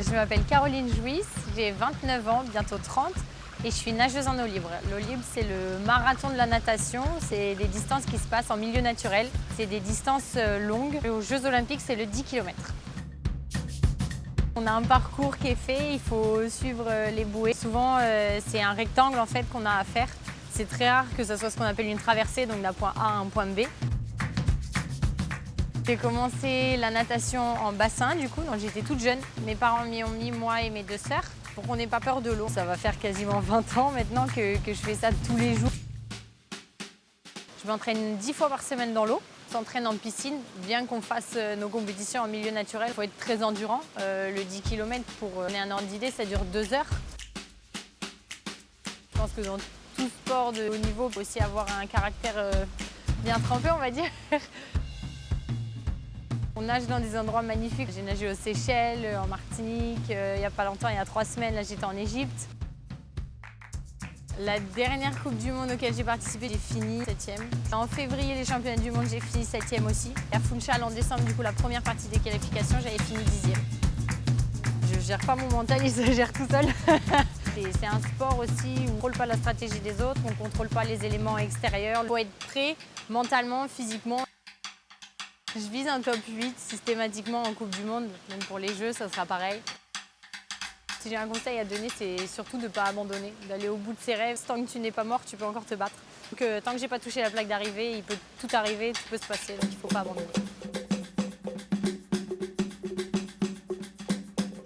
Je m'appelle Caroline Jouisse, j'ai 29 ans, bientôt 30, et je suis nageuse en eau libre. L'eau libre, c'est le marathon de la natation, c'est des distances qui se passent en milieu naturel. C'est des distances longues. Aux Jeux Olympiques, c'est le 10 km. On a un parcours qui est fait, il faut suivre les bouées. Souvent, c'est un rectangle en fait qu'on a à faire. C'est très rare que ce soit ce qu'on appelle une traversée, donc d'un point A à un point B. J'ai commencé la natation en bassin du coup, donc j'étais toute jeune. Mes parents m'y ont mis, moi et mes deux sœurs, pour qu'on n'ait pas peur de l'eau. Ça va faire quasiment 20 ans maintenant que je fais ça tous les jours. Je m'entraîne 10 fois par semaine dans l'eau. On s'entraîne en piscine, bien qu'on fasse nos compétitions en milieu naturel. Il faut être très endurant. Le 10 km, pour donner un ordre d'idée, ça dure 2 heures. Je pense que dans tout sport de haut niveau, il faut aussi avoir un caractère bien trempé, on va dire. On nage dans des endroits magnifiques. J'ai nagé aux Seychelles, en Martinique, il n'y a pas longtemps, il y a 3 semaines, là j'étais en Égypte. La dernière Coupe du Monde auquel j'ai participé, j'ai fini 7e. En février, les championnats du monde, j'ai fini 7e aussi. À Funchal, en décembre, du coup, la première partie des qualifications, j'avais fini 10e. Je gère pas mon mental, il se gère tout seul. C'est un sport aussi où on ne contrôle pas la stratégie des autres, on ne contrôle pas les éléments extérieurs. Il faut être prêt mentalement, physiquement. Je vise un top 8 systématiquement en Coupe du Monde, même pour les Jeux, ça sera pareil. Si j'ai un conseil à donner, c'est surtout de ne pas abandonner, d'aller au bout de ses rêves. Tant que tu n'es pas mort, tu peux encore te battre. Donc, tant que j'ai pas touché la plaque d'arrivée, il peut tout arriver, tout peut se passer, donc il ne faut pas abandonner.